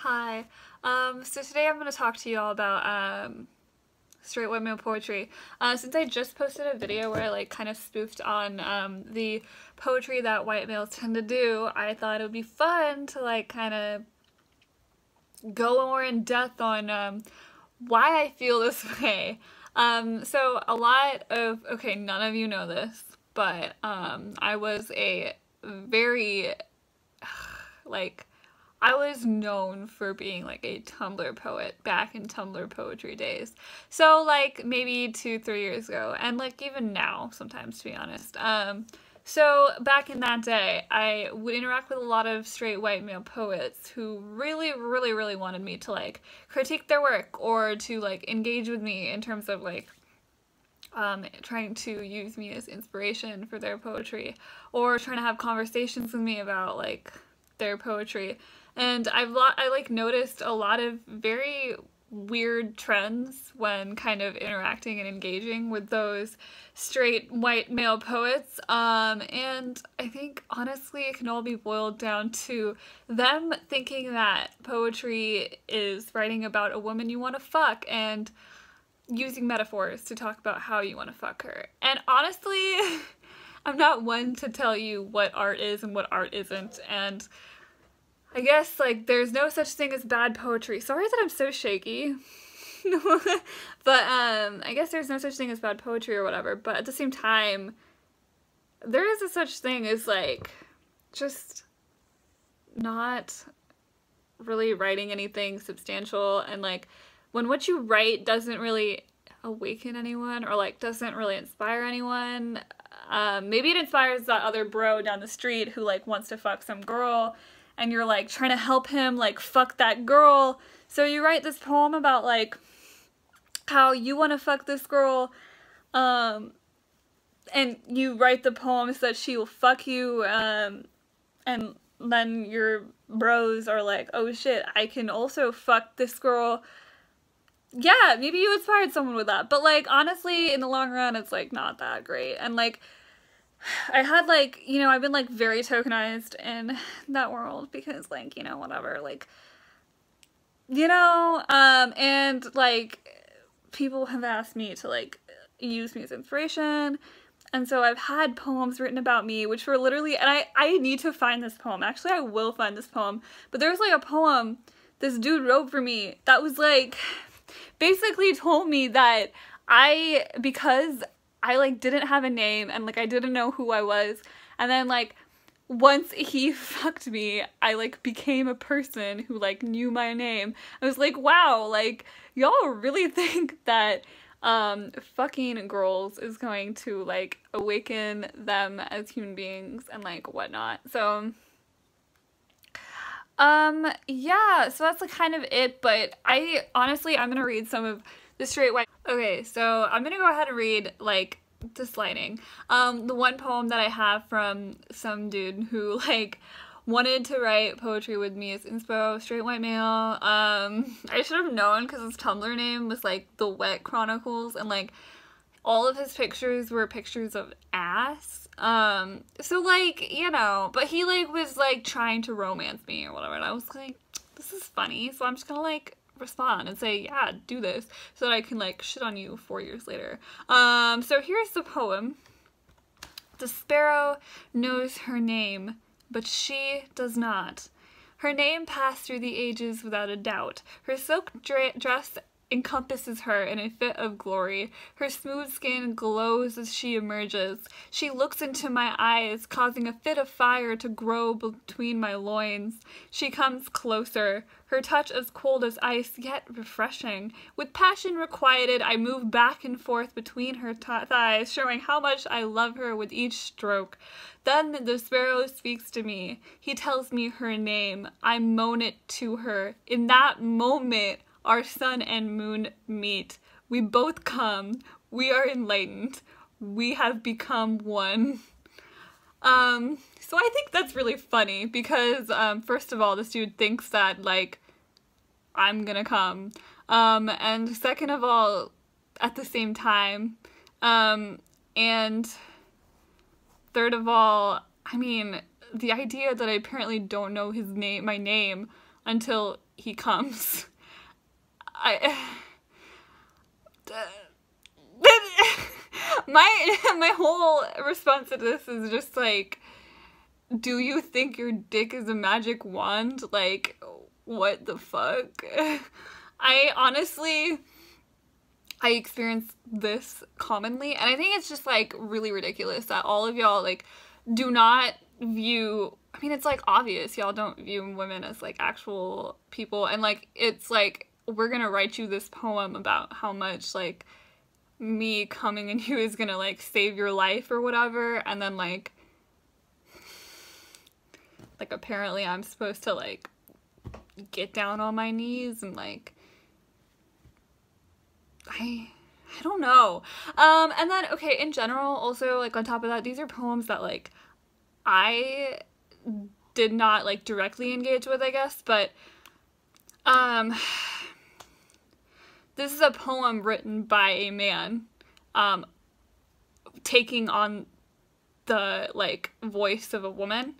Hi. So today I'm going to talk to you all about straight white male poetry. Since I just posted a video where I kind of spoofed on the poetry that white males tend to do, I thought it would be fun to kind of go more in depth on why I feel this way. So a lot of, okay, none of you know this, but I was a very, I was known for being a Tumblr poet back in Tumblr poetry days. So maybe 2-3 years ago, and even now sometimes, to be honest. So back in that day, I would interact with a lot of straight white male poets who really wanted me to critique their work or to engage with me in terms of trying to use me as inspiration for their poetry, or trying to have conversations with me about their poetry. And I noticed a lot of very weird trends when kind of interacting and engaging with those straight white male poets, and I think honestly it can all be boiled down to them thinking that poetry is writing about a woman you want to fuck and using metaphors to talk about how you want to fuck her. And honestly, I'm not one to tell you what art is and what art isn't, and I guess there's no such thing as bad poetry. Sorry that I'm so shaky. But I guess there's no such thing as bad poetry or whatever, but at the same time there is a such thing as just not really writing anything substantial, and when what you write doesn't really awaken anyone or doesn't really inspire anyone. Maybe it inspires that other bro down the street who wants to fuck some girl, and you're trying to help him fuck that girl. So you write this poem about how you want to fuck this girl, and you write the poem so that she will fuck you, and then your bros are oh shit, I can also fuck this girl. Yeah, maybe you inspired someone with that, but honestly in the long run it's not that great. And I had I've been very tokenized in that world because whatever, and people have asked me to use me as inspiration, and so I've had poems written about me which were literally, and I need to find this poem. Actually, I will find this poem, but there's a poem this dude wrote for me that was basically told me that because I didn't have a name and I didn't know who I was, and then once he fucked me I became a person who knew my name. I was wow, y'all really think that fucking girls is going to awaken them as human beings and whatnot. So yeah, so that's kind of it. But honestly I'm gonna read some of the straight white. Okay, so I'm gonna go ahead and read this lining. The one poem that I have from some dude who wanted to write poetry with me as inspo, straight white male. I should have known because his Tumblr name was The Wet Chronicles, and all of his pictures were pictures of ass. So you know, but he was trying to romance me or whatever, and I was this is funny, so I'm just gonna respond and say, yeah, do this so that I can shit on you 4 years later. So here's the poem. The sparrow knows her name, but she does not. Her name passed through the ages without a doubt. Her silk dress encompasses her in a fit of glory. Her smooth skin glows as she emerges. She looks into my eyes, causing a fit of fire to grow between my loins. She comes closer, her touch as cold as ice, yet refreshing. With passion requited, I move back and forth between her thighs, showing how much I love her with each stroke. Then the sparrow speaks to me. He tells me her name. I moan it to her. In that moment, our sun and moon meet. We both come. We are enlightened. We have become one. So I think that's really funny because, first of all, this dude thinks that, I'm gonna come. And second of all, at the same time, and third of all, I mean, the idea that I apparently don't know his name, my name, until he comes. My whole response to this is just like, do you think your dick is a magic wand? Like, what the fuck? I experience this commonly, and I think it's just like really ridiculous that all of y'all like do not view, I mean, it's like obvious y'all don't view women as like actual people, and like it's like, we're gonna write you this poem about how much like me coming in you is gonna like save your life or whatever, and then like apparently I'm supposed to like get down on my knees and like I don't know. And then, okay, in general, also, like, on top of that, these are poems that, like, I did not, like, directly engage with, I guess, but, this is a poem written by a man, taking on the, like, voice of a woman.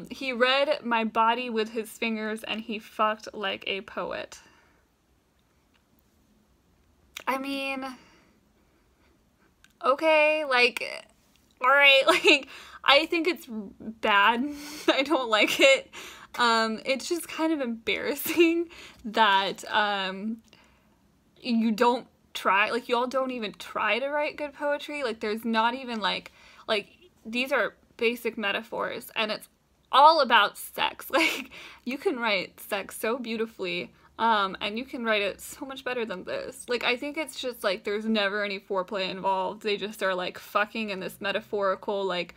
He read my body with his fingers and he fucked like a poet. I mean, okay, like, alright, like, I think it's bad. I don't like it. It's just kind of embarrassing that, you don't try, like, y'all don't even try to write good poetry. Like, there's not even, like, these are basic metaphors, and it's all about sex. Like, you can write sex so beautifully, and you can write it so much better than this. Like, I think it's just, like, there's never any foreplay involved. They just are, like, fucking in this metaphorical, like,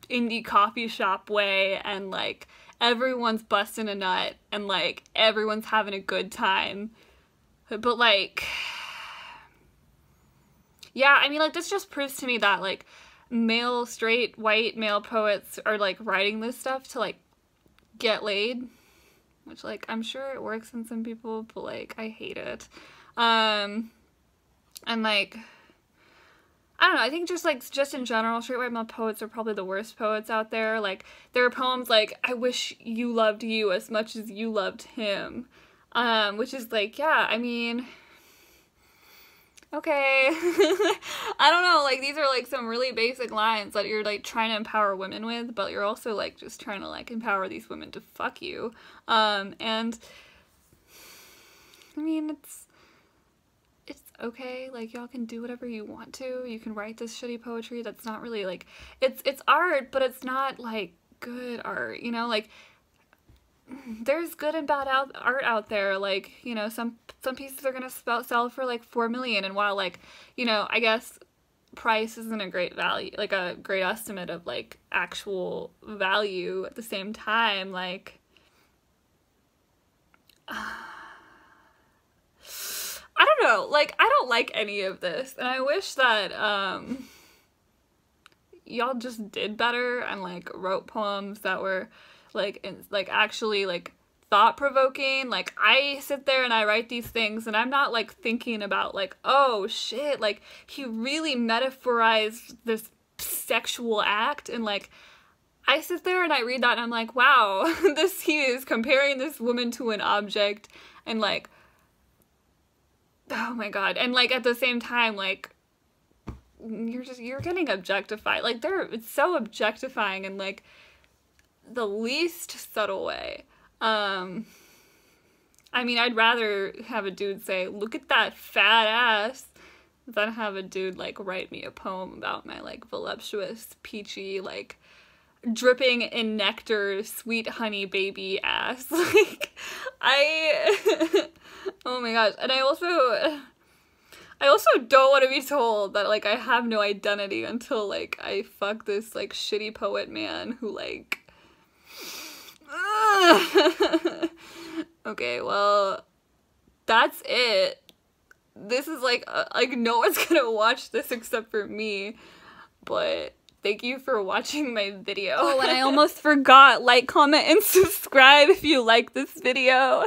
indie coffee shop way, and, like, everyone's busting a nut, and, like, everyone's having a good time. But, like, yeah, I mean, like, this just proves to me that, like, male, straight, white male poets are, like, writing this stuff to, like, get laid. Which, like, I'm sure it works in some people, but, like, I hate it. And, like, I don't know, I think just, like, just in general, straight white male poets are probably the worst poets out there. Like, there are poems like, I wish you loved you as much as you loved him. Which is, like, yeah, I mean, okay. I don't know, like, these are, like, some really basic lines that you're, like, trying to empower women with, but you're also, like, just trying to, like, empower these women to fuck you. And, I mean, it's okay, like, y'all can do whatever you want to. You can write this shitty poetry that's not really, like, it's art, but it's not, like, good art, you know? Like, there's good and bad art out there. Like, you know, some pieces are gonna sell for like 4 million, and while, like, you know, I guess price isn't a great value, like a great estimate of like actual value, at the same time, like, I don't know, like, I don't like any of this, and I wish that y'all just did better and, like, wrote poems that were like, actually, like, thought-provoking. Like, I sit there and I write these things and I'm not, like, thinking about, like, oh shit, like, he really metaphorized this sexual act, and, like, I sit there and I read that and I'm like, wow, he is comparing this woman to an object, and, like, oh my god, and, like, at the same time, like, you're getting objectified. Like, it's so objectifying in, like, the least subtle way. I mean, I'd rather have a dude say, look at that fat ass, than have a dude, like, write me a poem about my, like, voluptuous, peachy, like, dripping in nectar, sweet honey baby ass. Like, oh my gosh. And I also don't want to be told that, like, I have no identity until, like, I fuck this, like, shitty poet man who, like, okay, well, that's it. This is, like, no one's gonna watch this except for me, but thank you for watching my video. Oh, and I almost forgot, like, comment, and subscribe if you like this video.